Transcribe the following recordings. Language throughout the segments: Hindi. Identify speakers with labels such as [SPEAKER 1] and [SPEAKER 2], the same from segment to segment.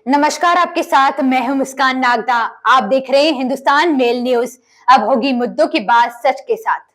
[SPEAKER 1] नमस्कार, आपके साथ मैं हूं मुस्कान नागदा। आप देख रहे हैं हिंदुस्तान मेल न्यूज। अब होगी मुद्दों की बात सच के साथ।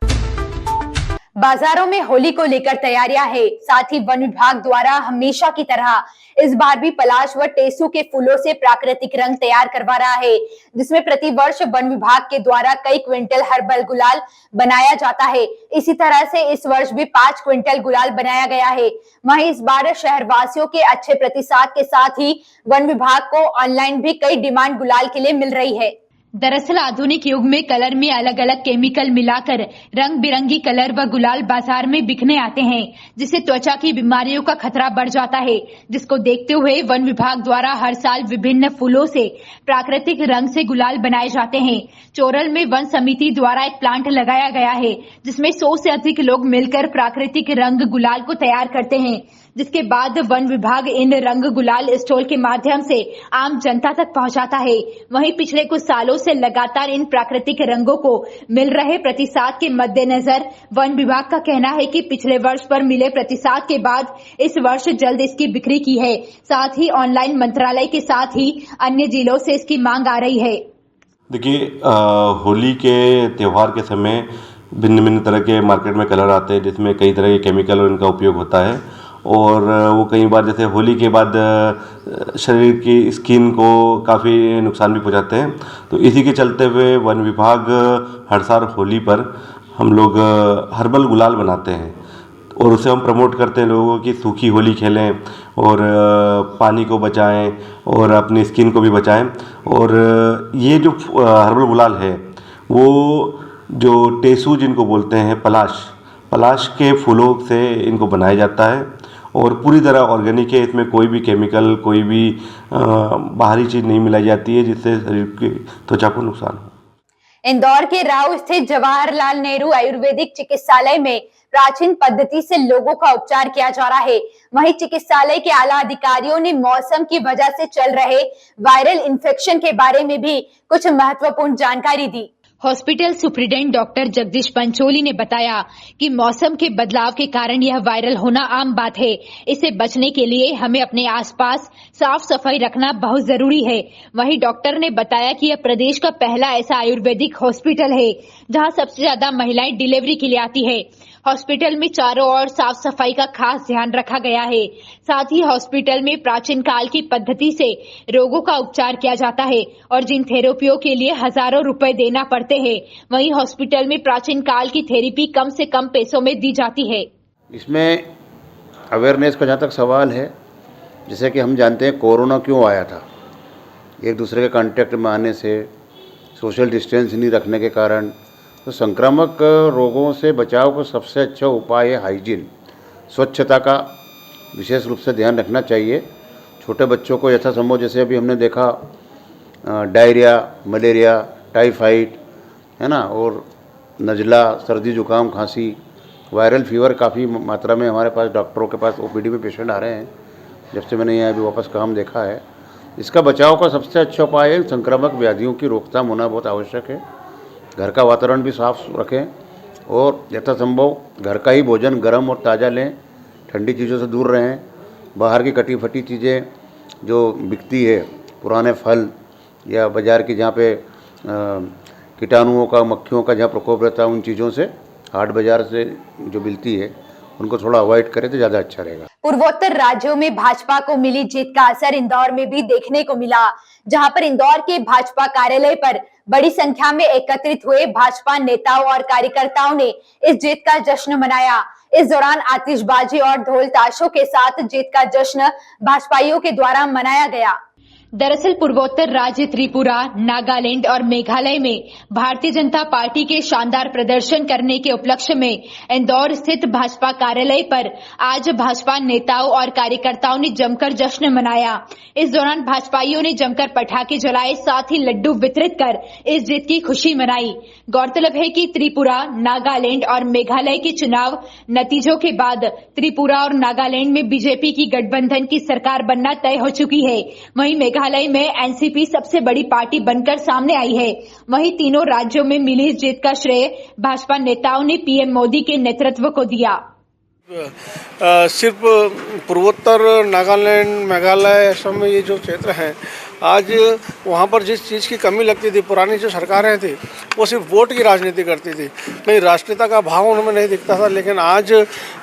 [SPEAKER 1] बाजारों में होली को लेकर तैयारियां हैं। साथ ही वन विभाग द्वारा हमेशा की तरह इस बार भी पलाश व टेसू के फूलों से प्राकृतिक रंग तैयार करवा रहा है, जिसमें प्रतिवर्ष वन विभाग के द्वारा कई क्विंटल हर्बल गुलाल बनाया जाता है। इसी तरह से इस वर्ष भी 5 क्विंटल गुलाल बनाया गया है। वहीं इस बार शहरवासियों के अच्छे प्रतिसाद के साथ ही वन विभाग को ऑनलाइन भी कई डिमांड गुलाल के लिए मिल रही है।
[SPEAKER 2] दरअसल आधुनिक युग में कलर में अलग अलग केमिकल मिलाकर रंग बिरंगी कलर व गुलाल बाजार में बिकने आते हैं, जिससे त्वचा की बीमारियों का खतरा बढ़ जाता है, जिसको देखते हुए वन विभाग द्वारा हर साल विभिन्न फूलों से प्राकृतिक रंग से गुलाल बनाए जाते हैं। चोरल में वन समिति द्वारा एक प्लांट लगाया गया है, जिसमें 100 से अधिक लोग मिलकर प्राकृतिक रंग गुलाल को तैयार करते हैं, जिसके बाद वन विभाग इन रंग गुलाल स्टॉल के माध्यम से आम जनता तक पहुंचाता है। वहीं पिछले कुछ सालों से लगातार इन प्राकृतिक रंगों को मिल रहे प्रतिसाद के मद्देनजर वन विभाग का कहना है कि पिछले वर्ष पर मिले प्रतिसाद के बाद इस वर्ष जल्द इसकी बिक्री की है। साथ ही ऑनलाइन मंत्रालय के साथ ही अन्य जिलों से इसकी मांग आ रही है।
[SPEAKER 3] देखिए, होली के त्यौहार के समय भिन्न भिन्न तरह के मार्केट में कलर आते हैं, जिसमें कई तरह के केमिकल और इनका उपयोग होता है और वो कई बार जैसे होली के बाद शरीर की स्किन को काफ़ी नुकसान भी पहुंचाते हैं। तो इसी के चलते हुए वन विभाग हर साल होली पर हम लोग हर्बल गुलाल बनाते हैं और उसे हम प्रमोट करते हैं लोगों की सूखी होली खेलें और पानी को बचाएं और अपनी स्किन को भी बचाएं। और ये जो हर्बल गुलाल है वो जो टेसू जिनको बोलते हैं, पलाश के फूलों से इनको बनाया जाता है और पूरी तरह ऑर्गेनिक है। इसमें कोई भी केमिकल, कोई भी बाहरी चीज़ नहीं मिलाई जाती है जिससे शरीर की त्वचा को नुकसान हो।
[SPEAKER 1] इंदौर के राव स्थित जवाहरलाल नेहरू आयुर्वेदिक चिकित्सालय में प्राचीन पद्धति से लोगों का उपचार किया जा रहा है। वहीं चिकित्सालय के आला अधिकारियों ने मौसम की वजह से चल रहे वायरल इन्फेक्शन के बारे में भी कुछ महत्वपूर्ण जानकारी दी।
[SPEAKER 2] Hospital superintendent doctor Jagdish Pancholi ने बताया कि मौसम के बदलाव के कारण यह वायरल होना आम बात है। इससे बचने के लिए हमें अपने आसपास साफ सफाई रखना बहुत जरूरी है। वहीं डॉक्टर ने बताया कि यह प्रदेश का पहला ऐसा आयुर्वेदिक हॉस्पिटल है जहां सबसे ज्यादा महिलाएं डिलीवरी के लिए आती है। हॉस्पिटल में चारों ओर साफ सफाई का खास ध्यान रखा गया है। साथ ही हॉस्पिटल में प्राचीन काल की पद्धति से रोगों का उपचार किया जाता है और जिन थेरेपियों के लिए हजारों रुपए देना पड़ते हैं, वहीं हॉस्पिटल में प्राचीन काल की थेरेपी कम से कम पैसों में दी जाती है।
[SPEAKER 4] इसमें अवेयरनेस का जहाँ तक सवाल है, जैसे कि हम जानते हैं कोरोना क्यों आया था, एक दूसरे के कांटेक्ट में आने से, सोशल डिस्टेंस नहीं रखने के कारण। तो संक्रामक रोगों से बचाव का सबसे अच्छा उपाय है हाइजीन, स्वच्छता का विशेष रूप से ध्यान रखना चाहिए। छोटे बच्चों को यथासंभव, जैसे अभी हमने देखा डायरिया, मलेरिया, टाइफाइड है ना, और नज़ला, सर्दी जुकाम, खांसी, वायरल फीवर काफ़ी मात्रा में हमारे पास डॉक्टरों के पास ओपीडी में पेशेंट आ रहे हैं। जब से मैंने यहाँ अभी वापस काम देखा है, इसका बचाव का सबसे अच्छा उपाय है संक्रामक व्याधियों की रोकथाम होना बहुत आवश्यक है। घर का वातावरण भी साफ रखें और यथासंभव घर का ही भोजन गर्म और ताज़ा लें, ठंडी चीज़ों से दूर रहें। बाहर की कटी फटी चीज़ें जो बिकती है, पुराने फल या बाज़ार की जहाँ पे कीटाणुओं का, मक्खियों का जहाँ प्रकोप रहता है, उन चीज़ों से, हाट बाज़ार से जो मिलती है, उनको थोड़ा अवॉइड करें तो ज़्यादा अच्छा रहेगा।
[SPEAKER 1] पूर्वोत्तर राज्यों में भाजपा को मिली जीत का असर इंदौर में भी देखने को मिला, जहां पर इंदौर के भाजपा कार्यालय पर बड़ी संख्या में एकत्रित हुए भाजपा नेताओं और कार्यकर्ताओं ने इस जीत का जश्न मनाया। इस दौरान आतिशबाजी और ढोल ताशों के साथ जीत का जश्न भाजपाइयों के द्वारा मनाया गया।
[SPEAKER 2] दरअसल पूर्वोत्तर राज्य त्रिपुरा, नागालैंड और मेघालय में भारतीय जनता पार्टी के शानदार प्रदर्शन करने के उपलक्ष्य में इंदौर स्थित भाजपा कार्यालय पर आज भाजपा नेताओं और कार्यकर्ताओं ने जमकर जश्न मनाया। इस दौरान भाजपाइयों ने जमकर पटाखे जलाए, साथ ही लड्डू वितरित कर इस जीत की खुशी मनाई। गौरतलब है कि त्रिपुरा, नागालैंड और मेघालय के चुनाव नतीजों के बाद त्रिपुरा और नागालैंड में बीजेपी की गठबंधन की सरकार बनना तय हो चुकी है। वहीं मेघालय में एनसीपी सबसे बड़ी पार्टी बनकर सामने आई है। वहीं तीनों राज्यों में मिली इस जीत का श्रेय भाजपा नेताओं ने पीएम मोदी के नेतृत्व को दिया।
[SPEAKER 5] सिर्फ पूर्वोत्तर नागालैंड मेघालय सब में ये जो क्षेत्र हैं, आज वहाँ पर जिस चीज़ की कमी लगती थी, पुरानी जो सरकारें थी वो सिर्फ वोट की राजनीति करती थी, कहीं राष्ट्रीयता का भाव उनमें नहीं दिखता था। लेकिन आज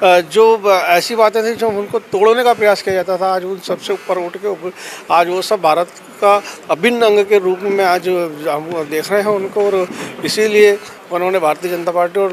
[SPEAKER 5] जो ऐसी बातें थी जो उनको तोड़ने का प्रयास किया जाता था, आज उन सबसे ऊपर उठ के आज वो सब भारत का अभिन्न अंग के रूप में आज हम देख रहे हैं उनको। और इसीलिए उन्होंने भारतीय जनता पार्टी और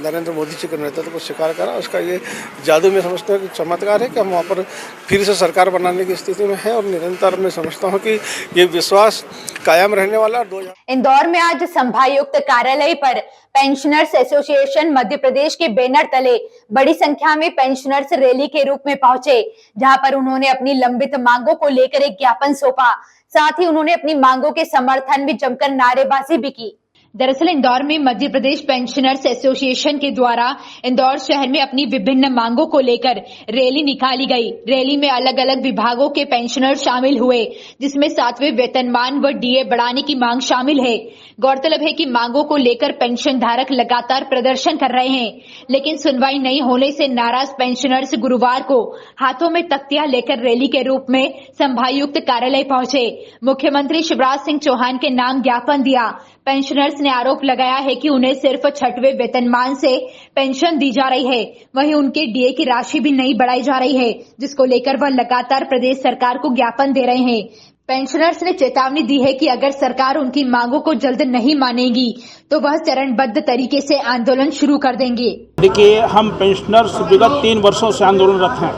[SPEAKER 5] नरेंद्र मोदी जी के नेतृत्व को स्वीकार करा। उसका ये जादू में समझता हूँ कि चमत्कार है कि हम वहाँ पर फिर से सरकार बनाने की स्थिति में है, और निरंतर मैं समझता हूँ कि ये विश्वास कायम रहने वाला।
[SPEAKER 1] इंदौर में आज संभागायुक्त कार्यालय पर पेंशनर्स एसोसिएशन मध्य प्रदेश के बैनर तले बड़ी संख्या में पेंशनर्स रैली के रूप में पहुंचे, जहां पर उन्होंने अपनी लंबित मांगों को लेकर एक ज्ञापन सौंपा। साथ ही उन्होंने अपनी मांगों के समर्थन में जमकर नारेबाजी भी की।
[SPEAKER 2] दरअसल इंदौर में मध्य प्रदेश पेंशनर्स एसोसिएशन के द्वारा इंदौर शहर में अपनी विभिन्न मांगों को लेकर रैली निकाली गई। रैली में अलग अलग विभागों के पेंशनर शामिल हुए, जिसमें 7वें वेतनमान व डीए बढ़ाने की मांग शामिल है। गौरतलब है कि मांगों को लेकर पेंशन धारक लगातार प्रदर्शन कर रहे हैं, लेकिन सुनवाई नहीं होने से नाराज पेंशनर्स गुरुवार को हाथों में तख्तियां लेकर रैली के रूप में संभागायुक्त कार्यालय पहुंचे। मुख्यमंत्री शिवराज सिंह चौहान के नाम ज्ञापन दिया। पेंशनर्स ने आरोप लगाया है कि उन्हें सिर्फ 6वें वेतनमान से पेंशन दी जा रही है, वहीं उनके डीए की राशि भी नहीं बढ़ाई जा रही है, जिसको लेकर वह लगातार प्रदेश सरकार को ज्ञापन दे रहे हैं। पेंशनर्स ने चेतावनी दी है कि अगर सरकार उनकी मांगों को जल्द नहीं मानेगी तो वह चरणबद्ध तरीके से आंदोलन शुरू कर देंगे।
[SPEAKER 6] देखिए, हम पेंशनर्स विगत 3 वर्षों से आंदोलनरत हैं।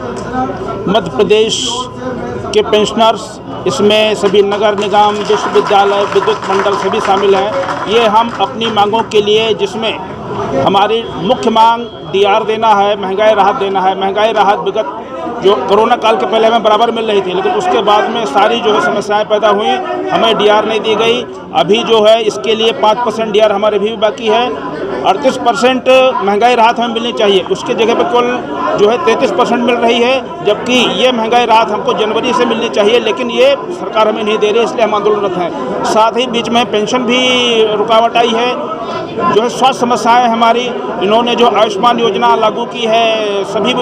[SPEAKER 6] मध्य प्रदेश के पेंशनर्स, इसमें सभी नगर निगम, विश्वविद्यालय, विद्युत मंडल सभी शामिल हैं। ये हम अपनी मांगों के लिए, जिसमें हमारी मुख्य मांग डीआर देना है, महंगाई राहत देना है। महंगाई राहत विगत जो कोरोना काल के पहले हमें बराबर मिल रही थी, लेकिन उसके बाद में सारी जो है समस्याएं पैदा हुई, हमें डीआर नहीं दी गई। अभी जो है इसके लिए 5% डीआर हमारे भी बाकी है। 38% महंगाई राहत हमें मिलनी चाहिए, उसके जगह पे कुल जो है 33% मिल रही है, जबकि ये महंगाई राहत हमको जनवरी से मिलनी चाहिए, लेकिन ये सरकार हमें नहीं दे रही, इसलिए हम आंदोलनरत हैं। साथ ही बीच में पेंशन भी रुकावट आई है। जो है स्वास्थ्य समस्याएं हमारी, इन्होंने जो आयुष्मान योजना लागू की है सभी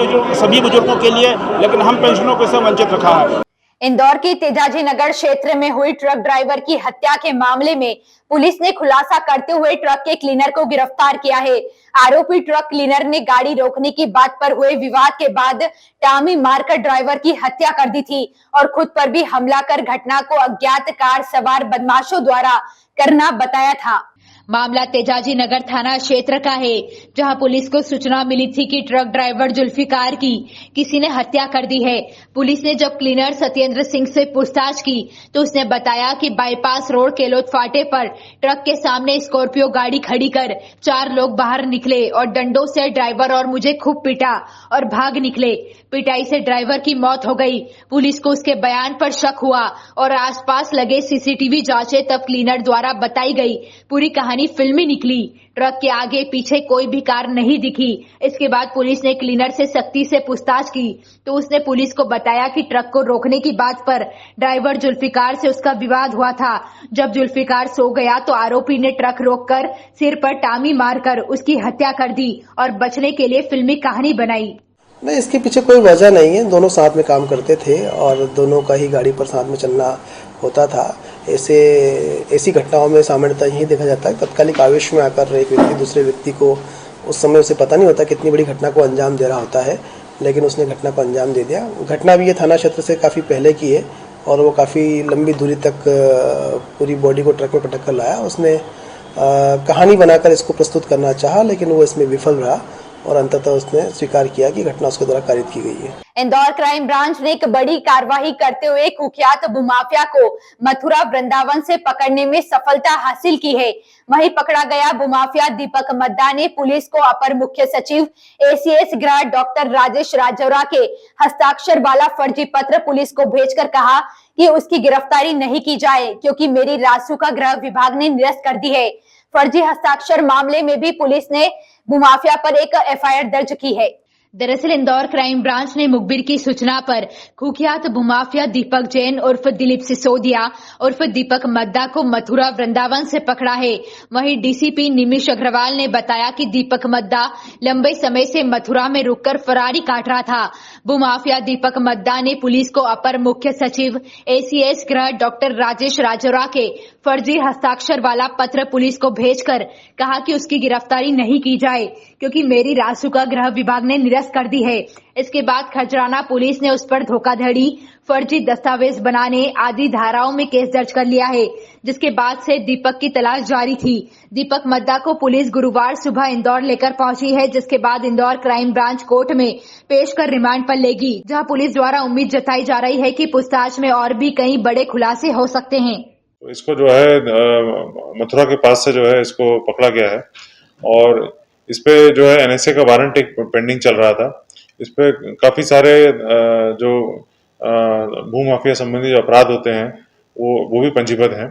[SPEAKER 6] बुजुर्गों के लिए, लेकिन हम पेंशनों को से वंचित रखा है।
[SPEAKER 1] इंदौर की तेजाजी नगर क्षेत्र में हुई ट्रक ड्राइवर की हत्या के मामले में पुलिस ने खुलासा करते हुए ट्रक के क्लीनर को गिरफ्तार किया है। आरोपी ट्रक क्लीनर ने गाड़ी रोकने की बात पर हुए विवाद के बाद टामी मारकर ड्राइवर की हत्या कर दी थी और खुद पर भी हमला कर घटना को अज्ञात कार सवार बदमाशों द्वारा करना बताया था।
[SPEAKER 2] मामला तेजाजी नगर थाना क्षेत्र का है, जहां पुलिस को सूचना मिली थी कि ट्रक ड्राइवर जुल्फिकार की किसी ने हत्या कर दी है। पुलिस ने जब क्लीनर सत्येंद्र सिंह से पूछताछ की तो उसने बताया कि बाईपास रोड केलोद फाटे पर ट्रक के सामने स्कॉर्पियो गाड़ी खड़ी कर 4 लोग बाहर निकले और डंडों से ड्राइवर और मुझे खूब पीटा और भाग निकले। पिटाई से ड्राइवर की मौत हो गई। पुलिस को उसके बयान पर शक हुआ और आसपास लगे सीसीटीवी जांचे तब क्लीनर द्वारा बताई गई पूरी कहानी फिल्मी निकली। ट्रक के आगे पीछे कोई भी कार नहीं दिखी। इसके बाद पुलिस ने क्लीनर से सख्ती से पूछताछ की तो उसने पुलिस को बताया कि ट्रक को रोकने की बात पर ड्राइवर जुल्फिकार से उसका विवाद हुआ था। जब जुल्फिकार सो गया तो आरोपी ने ट्रक रोककर सिर पर टामी मारकर उसकी हत्या कर दी और बचने के लिए फिल्मी कहानी बनाई।
[SPEAKER 7] नहीं, इसके पीछे कोई वजह नहीं है। दोनों साथ में काम करते थे और दोनों का ही गाड़ी पर साथ में चलना होता था। ऐसी घटनाओं में सामान्यतः यही देखा जाता है तत्कालिक आवेश में आकर एक व्यक्ति दूसरे व्यक्ति को, उस समय उसे पता नहीं होता कितनी बड़ी घटना को अंजाम दे रहा होता है, लेकिन उसने घटना को अंजाम दे दिया। घटना भी ये थाना क्षेत्र से काफ़ी पहले की है और वो काफ़ी लंबी दूरी तक पूरी बॉडी को ट्रक में पटक कर लाया। उसने कहानी बनाकर इसको प्रस्तुत करना चाहा, लेकिन वो इसमें विफल रहा और अंततः उसने स्वीकार किया कि घटना उसके द्वारा कारित की गई है।
[SPEAKER 1] इंदौर क्राइम ब्रांच ने एक बड़ी कार्रवाई करते हुए कुख्यात भूमाफिया को मथुरा वृंदावन से पकड़ने में सफलता हासिल की है। वहीं पकड़ा गया भूमाफिया दीपक मद्दा ने पुलिस को अपर मुख्य सचिव एसीएस गृह डॉक्टर राजेश राजौरा के हस्ताक्षर वाला फर्जी पत्र पुलिस को भेजकर कहा कि उसकी गिरफ्तारी नहीं की जाए, क्योंकि मेरी रासुका गृह विभाग ने निरस्त कर दी है। फर्जी हस्ताक्षर मामले में भी पुलिस ने भूमाफिया पर एक एफआईआर दर्ज की है।
[SPEAKER 2] दरअसल इंदौर क्राइम ब्रांच ने मुखबिर की सूचना पर कुख्यात भूमाफिया दीपक जैन उर्फ दिलीप सिसोदिया उर्फ दीपक मद्दा को मथुरा वृंदावन से पकड़ा है। वहीं डीसीपी निमिष अग्रवाल ने बताया कि दीपक मद्दा लंबे समय से मथुरा में रुककर फरारी काट रहा था। भूमाफिया दीपक मद्दा ने पुलिस को अपर मुख्य सचिव एसीएस गृह डॉक्टर राजेश राजौरा के फर्जी हस्ताक्षर वाला पत्र पुलिस को भेजकर कहा कि उसकी गिरफ्तारी नहीं की जाए क्योंकि मेरी रासुका गृह विभाग ने निरस्त कर दी है। इसके बाद खजराना पुलिस ने उस पर धोखाधड़ी, फर्जी दस्तावेज बनाने आदि धाराओं में केस दर्ज कर लिया है, जिसके बाद से दीपक की तलाश जारी थी। दीपक मद्दा को पुलिस गुरुवार सुबह इंदौर लेकर पहुंची है, जिसके बाद इंदौर क्राइम ब्रांच कोर्ट में पेश कर रिमांड पर लेगी, जहां पुलिस द्वारा उम्मीद जताई जा रही है कि पूछताछ में और भी कई बड़े खुलासे हो सकते हैं।
[SPEAKER 8] तो इसको जो है मथुरा के पास से जो है इसको पकड़ा गया है और इस पे जो है एनएसए का वारंट एक पेंडिंग चल रहा था। इस पे काफी सारे जो भू माफिया संबंधी जो अपराध होते हैं वो भी पंजीबद्ध हैं,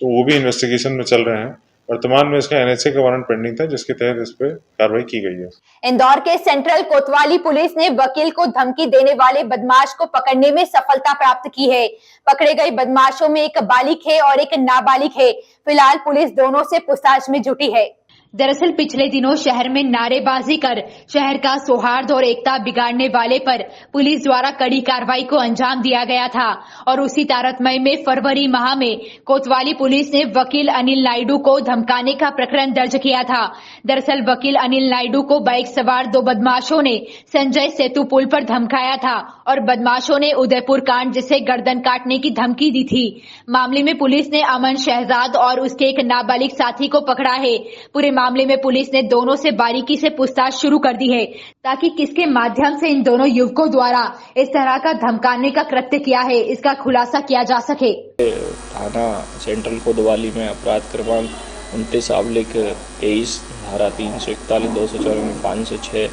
[SPEAKER 8] तो वो भी इन्वेस्टिगेशन में चल रहे हैं। वर्तमान में इसका एनएसए का वारंट पेंडिंग था, जिसके तहत इस पे कार्रवाई की गई है।
[SPEAKER 1] इंदौर के सेंट्रल कोतवाली पुलिस ने वकील को धमकी देने वाले बदमाश को पकड़ने में सफलता प्राप्त की है। पकड़े गए बदमाशों में एक बालिग है और एक नाबालिग है। फिलहाल पुलिस दोनों से पूछताछ में जुटी है।
[SPEAKER 2] दरअसल पिछले दिनों शहर में नारेबाजी कर शहर का सौहार्द और एकता बिगाड़ने वाले पर पुलिस द्वारा कड़ी कार्रवाई को अंजाम दिया गया था और उसी तारतम्य में फरवरी माह में कोतवाली पुलिस ने वकील अनिल नायडू को धमकाने का प्रकरण दर्ज किया था। दरअसल वकील अनिल नायडू को बाइक सवार दो बदमाशों ने संजय सेतु पुल पर धमकाया था और बदमाशों ने उदयपुर कांड जिसे गर्दन काटने की धमकी दी थी। मामले में पुलिस ने अमन शहजाद और उसके एक नाबालिग साथी को पकड़ा है। पूरे मामले में पुलिस ने दोनों से बारीकी से पूछताछ शुरू कर दी है ताकि किसके माध्यम से इन दोनों युवकों द्वारा इस तरह का धमकाने का कृत्य किया है, इसका खुलासा किया जा सके।
[SPEAKER 9] थाना सेंट्रल कोतवाली में अपराध क्रमांक 29/23 धारा 341 254 506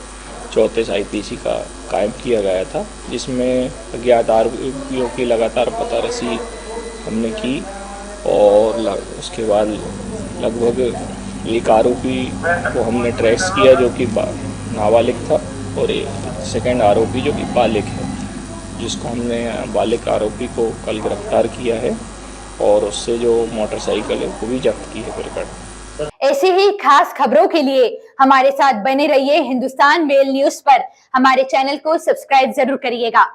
[SPEAKER 9] 34 आईपीसी का कायम किया गया था, जिसमें अज्ञात आरोपियों की लगातार पतारसी हमने की और उसके बाद लगभग एक आरोपी को हमने ट्रेस किया जो कि नाबालिग था और एक सेकंड आरोपी जो कि बालिग है, जिसको हमने बालिग आरोपी को कल गिरफ्तार किया है और उससे जो मोटरसाइकिल है वो भी जब्त की है फिर।
[SPEAKER 1] ऐसी ही खास खबरों के लिए हमारे साथ बने रहिए। हिंदुस्तान मेल न्यूज पर हमारे चैनल को सब्सक्राइब जरूर करिएगा।